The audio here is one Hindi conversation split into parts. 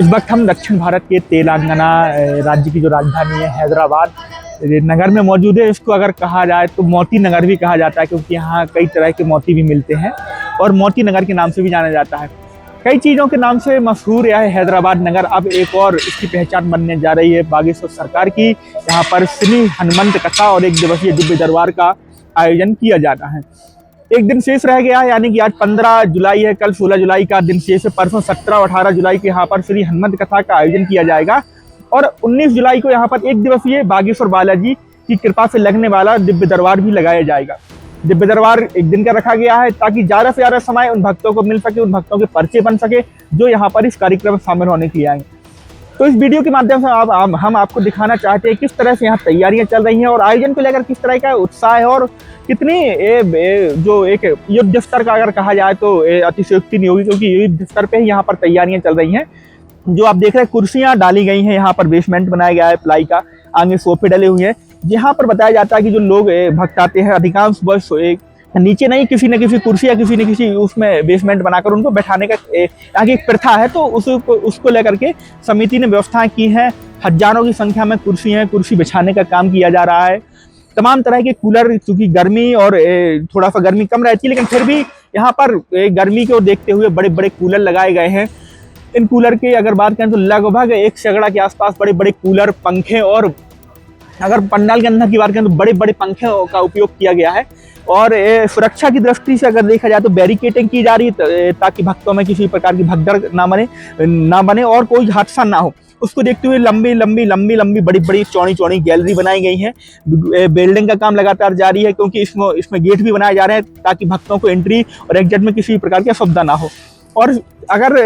इस वक्त हम दक्षिण भारत के तेलंगाना राज्य की जो राजधानी है हैदराबाद नगर में मौजूद है। इसको अगर कहा जाए तो मोती नगर भी कहा जाता है, क्योंकि यहाँ कई तरह के मोती भी मिलते हैं और मोती नगर के नाम से भी जाना जाता है। कई चीज़ों के नाम से मशहूर यह हैदराबाद नगर अब एक और इसकी पहचान बनने जा रही है। बागेश्वर सरकार की यहाँ पर श्री हनुमंत कथा और एक दिवसीय दिव्य दरबार का आयोजन किया जाना है। एक दिन शेष रह गया है, यानी कि आज 15 जुलाई है, कल 16 जुलाई का दिन शेष है, परसों 17 और 18 जुलाई को यहाँ पर श्री हनुमंत कथा का आयोजन किया जाएगा और 19 जुलाई को यहाँ पर एक दिवसीय बागेश्वर बालाजी की कृपा से लगने वाला दिव्य दरबार भी लगाया जाएगा। दिव्य दरबार एक दिन का रखा गया है ताकि ज़्यादा से ज़्यादा समय उन भक्तों को मिल सके, उन भक्तों के पर्चे बन सके जो यहाँ पर इस कार्यक्रम में शामिल होने के लिए आएंगे। तो इस वीडियो के माध्यम से हम आपको दिखाना चाहते हैं किस तरह से यहाँ तैयारियां चल रही हैं और आयोजन को लेकर किस तरह का उत्साह है और कितनी जो एक युद्ध स्तर का अगर कहा जाए तो अतिशयोक्ति नहीं होगी, क्योंकि युद्ध स्तर पे ही यहाँ पर तैयारियां चल रही हैं। जो आप देख रहे हैं कुर्सियां डाली गई हैं, यहाँ पर बेसमेंट बनाया गया है प्लाई का, आगे सोफे डले हुए हैं। यहाँ पर बताया जाता है कि जो लोग भक्त आते हैं अधिकांश बस नीचे नहीं, किसी न किसी कुर्सी या किसी न किसी उसमें बेसमेंट बनाकर उनको बैठाने का यहाँ की एक प्रथा है। तो उसको लेकर के समिति ने व्यवस्थाएं की हैं। हजारों की संख्या में कुर्सी बिछाने का काम किया जा रहा है। तमाम तरह के कूलर, चूंकि गर्मी और थोड़ा सा गर्मी कम रहती है, लेकिन फिर भी यहाँ पर गर्मी को देखते हुए बड़े बड़े कूलर लगाए गए हैं। इन कूलर की अगर बात करें तो लगभग 1 सैकड़ा के आसपास बड़े बड़े कूलर, पंखे और अगर पंडाल के अंदर की बात करें तो बड़े बड़े पंखे का उपयोग किया गया है। और सुरक्षा की दृष्टि से अगर देखा जाए तो बैरिकेडिंग की जा रही है ताकि भक्तों में किसी प्रकार की भगदड़ ना बने और कोई हादसा ना हो। उसको देखते हुए लंबी बड़ी चौड़ी गैलरी बनाई गई है। बिल्डिंग का काम लगातार जारी है, क्योंकि इसमें गेट भी बनाए जा रहे हैं ताकि भक्तों को एंट्री और एग्जिट में किसी प्रकार की असुविधा ना हो। और अगर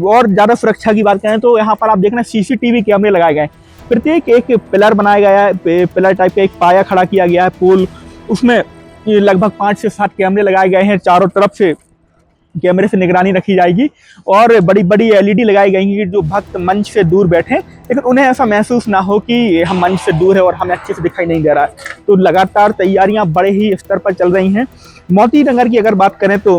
और ज़्यादा सुरक्षा की बात करें तो यहाँ पर आप देख रहे हैं CCTV कैमरे लगाए गए हैं। प्रत्येक एक पिलर बनाया गया है, पिलर टाइप का एक पाया खड़ा किया गया है, पोल, उसमें लगभग 5 से 7 कैमरे लगाए गए हैं। चारों तरफ से कैमरे से निगरानी रखी जाएगी और बड़ी बड़ी LED लगाई गई हैं कि जो भक्त मंच से दूर बैठे लेकिन उन्हें ऐसा महसूस ना हो कि हम मंच से दूर है और हमें अच्छे से दिखाई नहीं दे रहा है। तो लगातार तैयारियां बड़े ही स्तर पर चल रही हैं। मोती नगर की अगर बात करें तो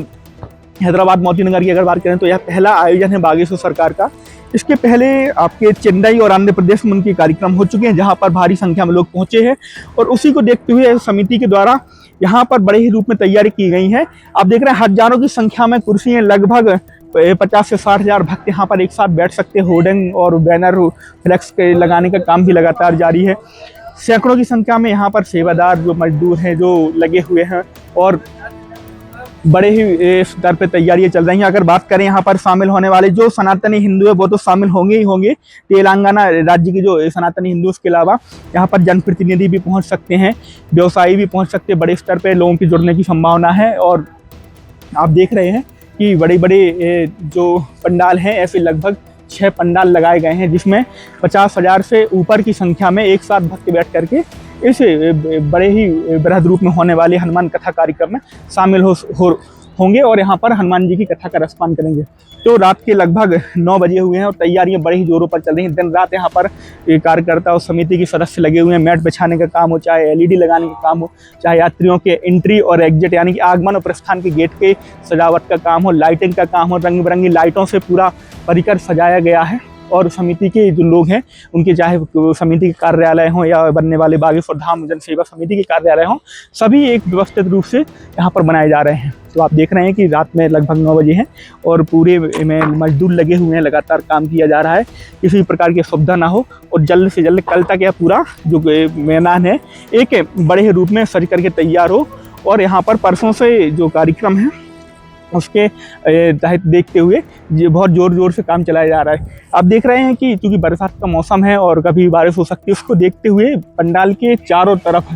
हैदराबाद मोती नगर की अगर बात करें तो यह पहला आयोजन है बागेश्वर सरकार का। इसके पहले आपके चेन्नई और आंध्र प्रदेश में उनके कार्यक्रम हो चुके हैं, जहां पर भारी संख्या में लोग पहुंचे हैं और उसी को देखते हुए समिति के द्वारा यहाँ पर बड़े ही रूप में तैयारी की गई है। आप देख रहे हैं हजारों की संख्या में कुर्सियां, लगभग 50 से 60 हज़ार भक्त यहाँ पर एक साथ बैठ सकते हैं। होर्डिंग और बैनर फ्लेक्स के लगाने का काम भी लगातार जारी है। सैकड़ों की संख्या में यहाँ पर सेवादार जो मजदूर हैं जो लगे हुए हैं और बड़े ही स्तर पे तैयारियां चल रही हैं। अगर बात करें यहाँ पर शामिल होने वाले जो सनातनी हिंदू है वो तो शामिल होंगे ही होंगे, तेलंगाना राज्य की जो सनातनी हिंदू, उसके अलावा यहाँ पर जनप्रतिनिधि भी पहुँच सकते हैं, व्यवसायी भी पहुँच सकते हैं। बड़े स्तर पे लोगों की जुड़ने की संभावना है और आप देख रहे हैं कि बड़े बड़े जो पंडाल हैं, ऐसे लगभग 6 पंडाल लगाए गए हैं, जिसमें 50,000 से ऊपर की संख्या में एक साथ भक्त बैठ करके इस बड़े ही बृहद रूप में होने वाले हनुमान कथा कार्यक्रम में शामिल होंगे और यहाँ पर हनुमान जी की कथा का रसपान करेंगे। तो रात के लगभग 9 बजे हुए हैं और तैयारियां बड़े ही जोरों पर चल रही हैं। दिन रात यहाँ पर कार्यकर्ता और समिति के सदस्य लगे हुए हैं। मैट बिछाने का काम हो, चाहे LED लगाने का काम हो, चाहे यात्रियों के एंट्री और एग्जिट यानी कि आगमन और प्रस्थान के गेट के सजावट का काम हो, लाइटिंग का काम हो, रंग बिरंगी लाइटों से पूरा परिकर सजाया गया है। और समिति के जो लोग हैं उनके, चाहे समिति के कार्यालय हों या बनने वाले बागेश्वर धाम जन सेवा समिति के कार्यालय हों, सभी एक व्यवस्थित रूप से यहाँ पर बनाए जा रहे हैं। तो आप देख रहे हैं कि रात में लगभग 9 बजे हैं और पूरे में मजदूर लगे हुए हैं, लगातार काम किया जा रहा है, किसी प्रकार की असुविधा ना हो और जल्द से जल्द कल तक यह पूरा जो मैदान है एक बड़े ही रूप में सज करके तैयार हो। और यहाँ पर परसों से जो कार्यक्रम है उसके तहत देखते हुए ये बहुत जोर से काम चलाया जा रहा है। आप देख रहे हैं कि चूँकि बरसात का मौसम है और कभी बारिश हो सकती है, उसको देखते हुए पंडाल के चारों तरफ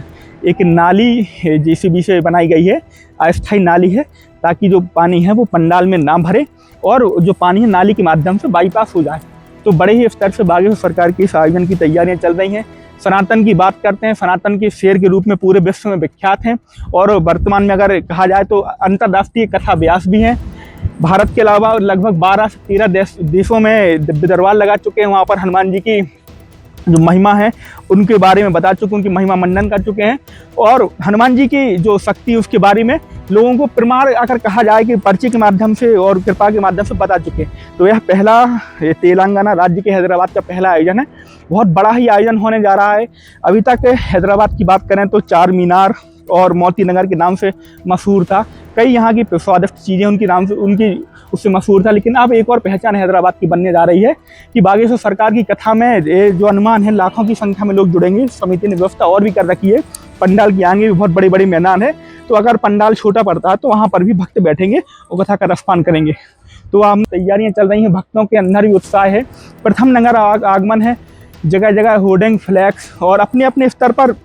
एक नाली JCB से बनाई गई है, अस्थायी नाली है, ताकि जो पानी है वो पंडाल में ना भरे और जो पानी है नाली के माध्यम से बाईपास हो जाए। तो बड़े ही स्तर से बागेश्वर सरकार की इस आयोजन की तैयारियां चल रही हैं। सनातन की बात करते हैं, सनातन के शेर के रूप में पूरे विश्व में विख्यात हैं और वर्तमान में अगर कहा जाए तो अंतर्राष्ट्रीय कथा व्यास भी हैं। भारत के अलावा लगभग 12 से 13 देशों में दिव्य दरबार लगा चुके हैं। वहाँ पर हनुमान जी की जो महिमा है उनके बारे में बता चुके, उनकी महिमा मंडन कर चुके हैं। और हनुमान जी की जो शक्ति उसके बारे में लोगों को प्रमाण अगर कहा जाए कि पर्ची के माध्यम से और कृपा के माध्यम से बता चुके हैं। तो यह पहला तेलंगाना राज्य के हैदराबाद का पहला आयोजन है। बहुत बड़ा ही आयोजन होने जा रहा है। अभी तक हैदराबाद की बात करें तो चार मीनार और मोती नगर के नाम से मशहूर था। कई यहाँ की स्वादिष्ट चीज़ें उनके नाम से उससे मशहूर था। लेकिन अब एक और पहचान हैदराबाद की बनने जा रही है कि बागेश्वर सरकार की कथा में जो अनुमान है लाखों की संख्या में लोग जुड़ेंगे। समिति ने व्यवस्था और भी कर रखी है। पंडाल के आगे भी बहुत बड़े बड़े मैदान है, तो अगर पंडाल छोटा पड़ता है तो वहाँ पर भी भक्त बैठेंगे और कथा का रसपान करेंगे। तो हम तैयारियाँ चल रही हैं, भक्तों के अंदर भी उत्साह है। प्रथम नगर आगमन है, जगह जगह होर्डिंग फ्लैक्स और अपने अपने स्तर पर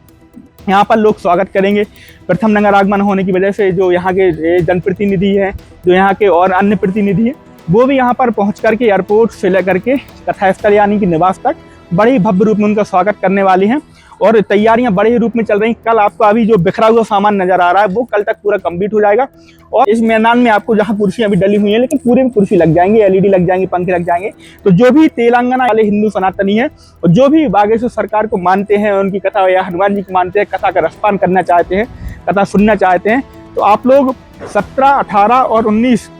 यहाँ पर लोग स्वागत करेंगे। प्रथम नगर आगमन होने की वजह से जो यहाँ के जनप्रतिनिधि हैं, जो यहाँ के और अन्य प्रतिनिधि हैं, वो भी यहाँ पर पहुँच करके एयरपोर्ट से लेकर के कथा स्थल यानी कि निवास तक बड़े ही भव्य रूप में उनका स्वागत करने वाली हैं। और तैयारियां बड़े ही रूप में चल रही। कल आपको अभी जो बिखरा हुआ सामान नजर आ रहा है वो कल तक पूरा कंप्लीट हो जाएगा। और इस मैदान में आपको जहां कुर्सियां अभी डली हुई हैं, लेकिन पूरे में कुर्सी लग जाएंगे, एलईडी लग जाएंगे, पंखे लग जाएंगे। तो जो भी तेलंगाना वाले हिंदू सनातनी हैं और जो भी बागेश्वर सरकार को मानते हैं, उनकी कथा या हनुमान जी को मानते हैं, कथा का रसपान करना चाहते हैं, कथा सुनना चाहते हैं, तो आप लोग 17, 18 और 19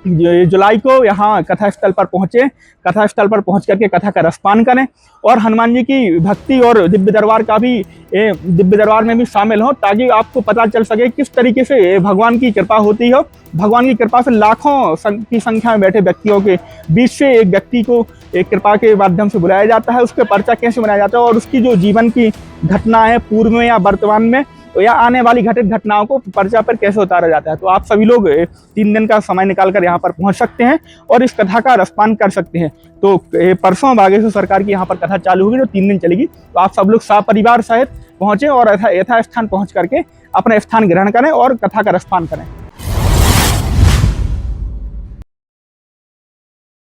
जुलाई को यहाँ कथा स्थल पर पहुँचे। कथा स्थल पर पहुँच करके कथा का रसपान करें और हनुमान जी की भक्ति और दिव्य दरबार का भी दिव्य दरबार में भी शामिल हो, ताकि आपको पता चल सके किस तरीके से भगवान की कृपा होती हो। भगवान की कृपा से लाखों की संख्या में बैठे व्यक्तियों के बीच से एक व्यक्ति को एक कृपा के माध्यम से बुलाया जाता है। उसके पर्चा कैसे बनाया जाता है और उसकी जो जीवन की घटना है पूर्व में या वर्तमान में या आने वाली घटित घटनाओं को पर्चा पर कैसे उतारा जाता है। तो आप सभी लोग 3 दिन का समय निकालकर यहाँ पर पहुँच सकते हैं और इस कथा का रसपान कर सकते हैं। तो परसों बागेश्वर सरकार की यहाँ पर कथा चालू होगी जो 3 दिन चलेगी। तो आप सब लोग सपरिवार सहित पहुँचें और यथास्थान पहुँच करके अपना स्थान ग्रहण करें और कथा का रसपान करें।